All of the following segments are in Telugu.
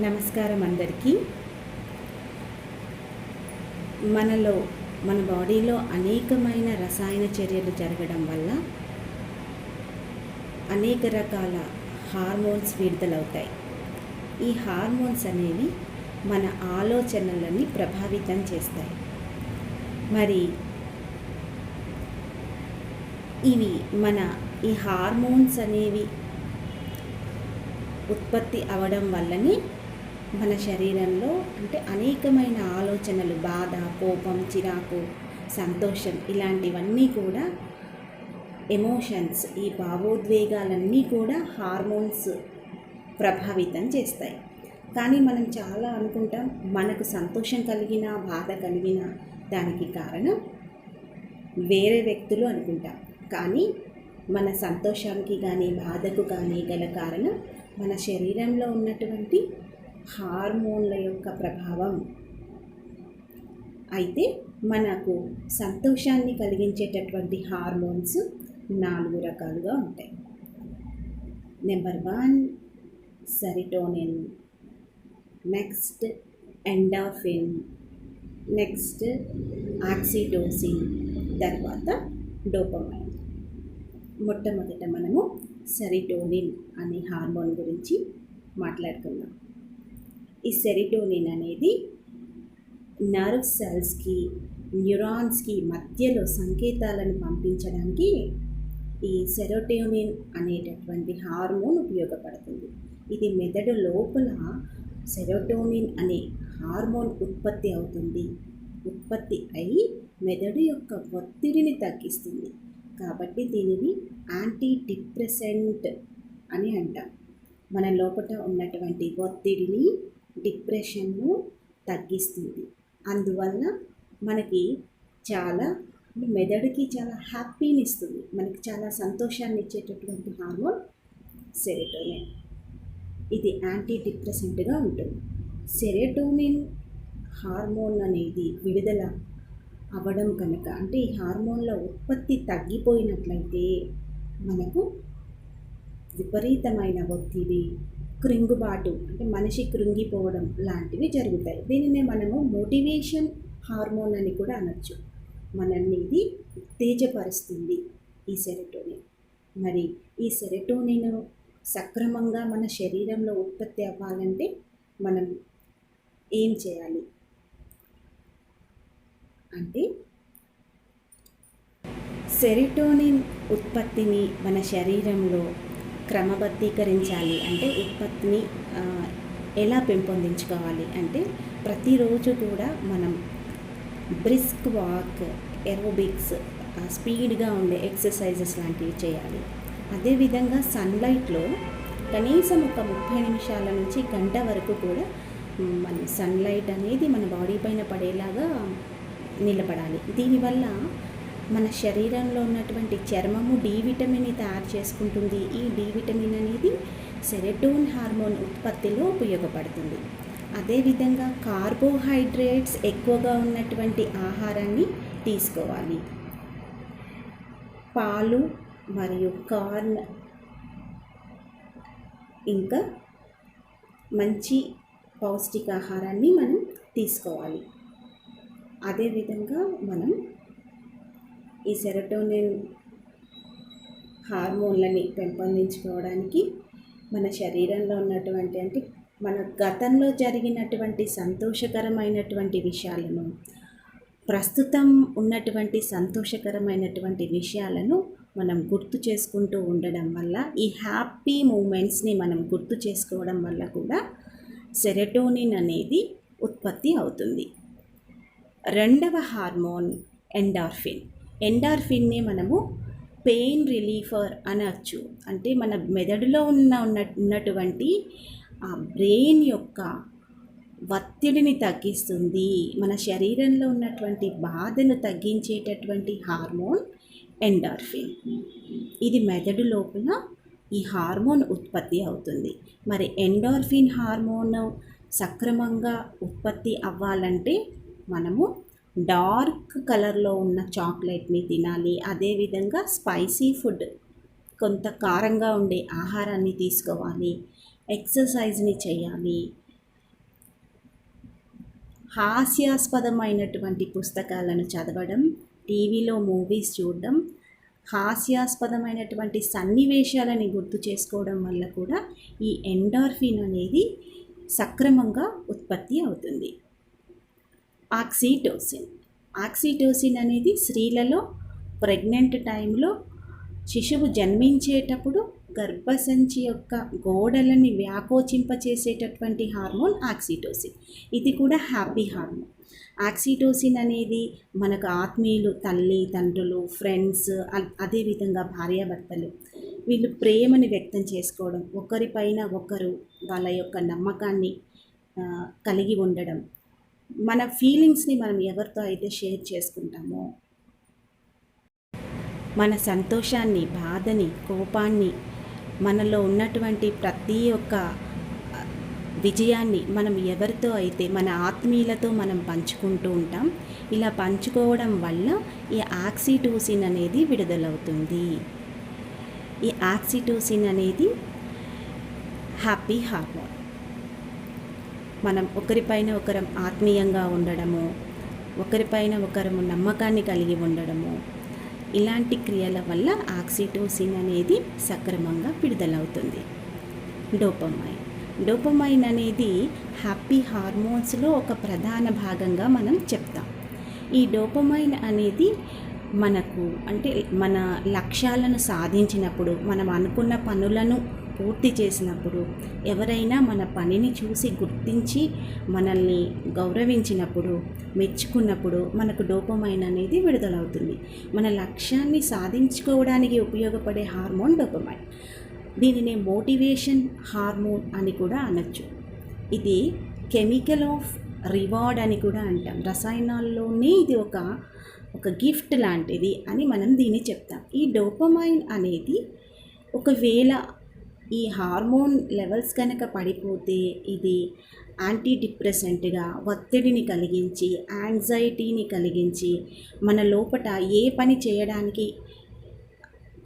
నమస్కారం అందరికీ. మన బాడీలో అనేకమైన రసాయన చర్యలు జరగడం వల్ల అనేక రకాల హార్మోన్స్ విడుదలవుతాయి. ఈ హార్మోన్స్ అనేవి మన ఆలోచనలని ప్రభావితం చేస్తాయి. మరి ఈ హార్మోన్స్ అనేవి ఉత్పత్తి అవడం వల్లనే మన శరీరంలో అనేకమైన ఆలోచనలు, బాధ, కోపం, చిరాకు, సంతోషం ఇలాంటివన్నీ కూడా ఎమోషన్స్, ఈ భావోద్వేగాలన్నీ కూడా హార్మోన్స్ ప్రభావితం చేస్తాయి. కానీ మనం చాలా అనుకుంటాం, మనకు సంతోషం కలిగినా బాధ కలిగినా దానికి కారణం వేరే వ్యక్తులు అనుకుంటాం. కానీ మన సంతోషానికి కానీ బాధకు కానీ గల కారణం మన శరీరంలో ఉన్నటువంటి హార్మోన్ల యొక్క ప్రభావం. అయితే మనకు సంతోషాన్ని కలిగించేటటువంటి హార్మోన్స్ 4 రకాలుగా ఉంటాయి. Number 1 serotonin, next endorphin, next oxytocin, తర్వాత డోపమైన్. మొట్టమొదట మనము సెరోటోనిన్ అనే హార్మోన్ గురించి మాట్లాడుకుందాం. ఈ సెరోటోనిన్ అనేది నర్వ్ సెల్స్కి, న్యూరాన్స్కి మధ్యలో సంకేతాలను పంపించడానికి ఈ సెరోటోనిన్ అనేటటువంటి హార్మోన్ ఉపయోగపడుతుంది. ఇది మెదడు లోపల సెరోటోనిన్ అనే హార్మోన్ ఉత్పత్తి అయి మెదడు యొక్క ఒత్తిడిని తగ్గిస్తుంది. కాబట్టి దీనిని యాంటీ డిప్రెసెంట్ అని అంటాం. మన లోపల ఉన్నటువంటి ఒత్తిడిని, డిప్రెషన్ను తగ్గిస్తుంది. అందువల్ల మనకి మెదడుకి చాలా హ్యాపీని ఇస్తుంది. మనకి చాలా సంతోషాన్ని ఇచ్చేటటువంటి హార్మోన్ సెరోటోనిన్. ఇది యాంటీ డిప్రెసెంట్గా ఉంటుంది. సెరోటోనిన్ హార్మోన్ అనేది విడుదల అవ్వడం కనుక, ఈ హార్మోన్ల ఉత్పత్తి తగ్గిపోయినట్లయితే మనకు విపరీతమైన ఒత్తిడి, కృంగుబాటు, మనిషి కృంగిపోవడం లాంటివి జరుగుతాయి. దీనినే మనము మోటివేషన్ హార్మోన్ అని కూడా అనొచ్చు. మనల్ని ఇది ఉత్తేజపరుస్తుంది ఈ సెరోటోనిన్. మరి ఈ సెరోటోనిన్ సక్రమంగా మన శరీరంలో ఉత్పత్తి అవ్వాలంటే మనం ఏం చేయాలి అంటే, సెరోటోనిన్ ఉత్పత్తిని మన శరీరంలో క్రమబద్ధీకరించాలి. ఉత్పత్తిని ఎలా పెంపొందించుకోవాలి అంటే, ప్రతిరోజు కూడా మనం బ్రిస్క్ వాక్, aerobics, స్పీడ్గా ఉండే ఎక్సర్సైజెస్ లాంటివి చేయాలి. అదేవిధంగా సన్లైట్లో కనీసం ఒక 30 నిమిషాల నుంచి గంట వరకు కూడా మన సన్లైట్ అనేది మన బాడీ పైన పడేలాగా నిలబడాలి. దీనివల్ల మన శరీరంలో ఉన్నటువంటి చర్మము డి విటమిన్ని తయారు చేసుకుంటుంది. ఈ డి విటమిన్ అనేది సెరోటోనిన్ హార్మోన్ ఉత్పత్తిలో ఉపయోగపడుతుంది. అదేవిధంగా కార్బోహైడ్రేట్స్ ఎక్కువగా ఉన్నటువంటి ఆహారాన్ని తీసుకోవాలి. పాలు మరియు కార్న్, ఇంకా మంచి పౌష్టికాహారాన్ని మనం తీసుకోవాలి. అదేవిధంగా మనం ఈ సెరోటోనిన్ హార్మోన్లని పెంపొందించుకోవడానికి మన శరీరంలో ఉన్నటువంటి మన గతంలో జరిగినటువంటి సంతోషకరమైనటువంటి విషయాలను, ప్రస్తుతం ఉన్నటువంటి సంతోషకరమైనటువంటి విషయాలను మనం గుర్తు చేసుకుంటూ ఉండడం వల్ల, ఈ హ్యాపీ మూమెంట్స్ని మనం గుర్తు చేసుకోవడం వల్ల కూడా సెరోటోనిన్ అనేది ఉత్పత్తి అవుతుంది. రెండవ హార్మోన్ ఎండార్ఫిన్ని మనము పెయిన్ రిలీఫర్ అనొచ్చు. మన మెదడులో ఉన్నటువంటి ఆ బ్రెయిన్ యొక్క ఒత్తిడిని తగ్గిస్తుంది. మన శరీరంలో ఉన్నటువంటి బాధను తగ్గించేటటువంటి హార్మోన్ ఎండార్ఫిన్. ఇది మెదడు లోపల ఈ హార్మోన్ ఉత్పత్తి అవుతుంది. మరి ఎండార్ఫిన్ హార్మోన్ సక్రమంగా ఉత్పత్తి అవ్వాలంటే మనము డార్క్ కలర్లో ఉన్న చాక్లెట్ని తినాలి. అదేవిధంగా స్పైసీ ఫుడ్, కొంత కారంగా ఉండే ఆహారాన్ని తీసుకోవాలి. ఎక్సర్సైజ్ని చేయాలి. హాస్యాస్పదమైనటువంటి పుస్తకాలను చదవడం, టీవీలో మూవీస్ చూడడం, హాస్యాస్పదమైనటువంటి సన్నివేశాలని గుర్తు చేసుకోవడం వల్ల కూడా ఈ ఎండార్ఫిన్ అనేది సక్రమంగా ఉత్పత్తి అవుతుంది. ఆక్సిటోసిన్ అనేది స్త్రీలలో ప్రెగ్నెంట్ టైంలో శిశువు జన్మించేటప్పుడు గర్భసంచి యొక్క గోడలని వ్యాకోచింపచేసేటటువంటి హార్మోన్ ఆక్సిటోసిన్. ఇది కూడా హ్యాపీ హార్మోన్. ఆక్సిటోసిన్ అనేది మనకు ఆత్మీయులు, తల్లి తండ్రులు, ఫ్రెండ్స్, అదేవిధంగా భార్యాభర్తలు వీళ్ళు ప్రేమని వ్యక్తం చేసుకోవడం, ఒకరిపైన ఒకరు వాళ్ళ యొక్క నమ్మకాన్ని కలిగి ఉండడం, మన ఫీలింగ్స్ని మనం ఎవరితో అయితే షేర్ చేసుకుంటామో, మన సంతోషాన్ని, బాధని, కోపాన్ని, మనలో ఉన్నటువంటి ప్రతి ఒక్క విజయాన్ని మనం ఎవరితో అయితే మన ఆత్మీయులతో మనం పంచుకుంటూ ఉంటాం. ఇలా పంచుకోవడం వల్ల ఈ ఆక్సిటోసిన్ అనేది విడుదలవుతుంది. ఈ ఆక్సిటోసిన్ అనేది హ్యాపీ హార్మోన్. మనం ఒకరిపైన ఒకరం ఆత్మీయంగా ఉండడము, ఒకరిపైన ఒకరము నమ్మకాన్ని కలిగి ఉండడము, ఇలాంటి క్రియల వల్ల ఆక్సిటోసిన్ అనేది సక్రమంగా విడుదలవుతుంది. డోపమైన్ అనేది హ్యాపీ హార్మోన్స్లో ఒక ప్రధాన భాగంగా మనం చెప్తాం. ఈ డోపమైన్ అనేది మనకు అంటే మన లక్ష్యాలను సాధించినప్పుడు, మనం అనుకున్న పనులను పూర్తి చేసినప్పుడు, ఎవరైనా మన పనిని చూసి గుర్తించి మనల్ని గౌరవించినప్పుడు, మెచ్చుకున్నప్పుడు మనకు డోపమైన్ అనేది విడుదలవుతుంది. మన లక్ష్యాన్ని సాధించుకోవడానికి ఉపయోగపడే హార్మోన్ డోపమైన్. దీనిని మోటివేషన్ హార్మోన్ అని కూడా అనొచ్చు. ఇది కెమికల్ ఆఫ్ రివార్డ్ అని కూడా అంటాం. రసాయనాల్లోనే ఇది ఒక గిఫ్ట్ లాంటిది అని మనం దీన్ని చెప్తాం. ఈ డోపమైన్ అనేది ఒకవేళ ఈ హార్మోన్ లెవెల్స్ కనుక పడిపోతే ఇది యాంటీ డిప్రెసెంట్గా ఒత్తిడిని కలిగించి, యాంగ్జైటీని కలిగించి, మన లోపల ఏ పని చేయడానికి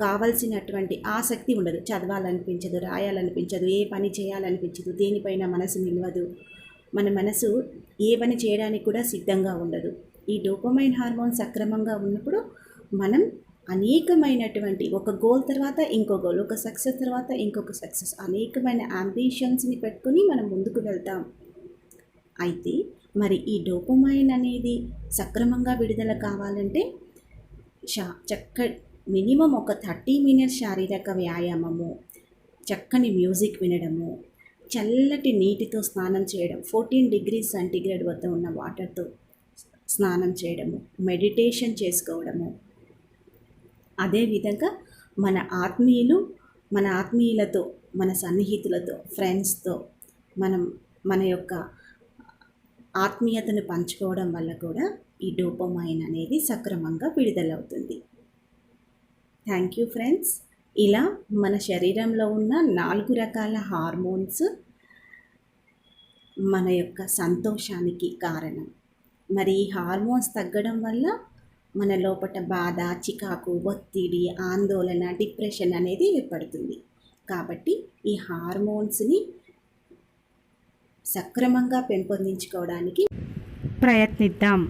కావలసినటువంటి ఆసక్తి ఉండదు. చదవాలనిపించదు, రాయాలనిపించదు, ఏ పని చేయాలనిపించదు, దేనిపైన మనసు నిలవదు. మన మనసు ఏ పని చేయడానికి కూడా సిద్ధంగా ఉండదు. ఈ డోపమైన్ హార్మోన్ సక్రమంగా ఉన్నప్పుడు మనం అనేకమైనటువంటి ఒక గోల్ తర్వాత ఇంకో గోల్, ఒక సక్సెస్ తర్వాత ఇంకొక సక్సెస్, అనేకమైన అంబిషన్స్ని పెట్టుకుని మనం ముందుకు వెళ్తాం. అయితే మరి ఈ డోపమైన్ అనేది సక్రమంగా విడుదల కావాలంటే మినిమం ఒక 30 మినిట్స్ శారీరక వ్యాయామము, చక్కని మ్యూజిక్ వినడము, చల్లటి నీటితో స్నానం చేయడం, 14 డిగ్రీస్ సెంటీగ్రేడ్ వద్ద ఉన్న వాటర్తో స్నానం చేయడము, మెడిటేషన్ చేసుకోవడము, అదేవిధంగా మన ఆత్మీయులతో, మన సన్నిహితులతో, ఫ్రెండ్స్తో మన యొక్క ఆత్మీయతను పంచుకోవడం వల్ల కూడా ఈ డోపమైన్ అనేది సక్రమంగా విడుదలవుతుంది. Thank you friends. ఇలా మన శరీరంలో ఉన్న 4 రకాల హార్మోన్స్ మన యొక్క సంతోషానికి కారణం. మరి ఈ హార్మోన్స్ తగ్గడం వల్ల మన లోపల బాధ, చికాకు, ఒత్తిడి, ఆందోళన, డిప్రెషన్ అనేది ఏర్పడుతుంది. కాబట్టి ఈ హార్మోన్స్ని సక్రమంగా పెంపొందించుకోవడానికి ప్రయత్నిద్దాం.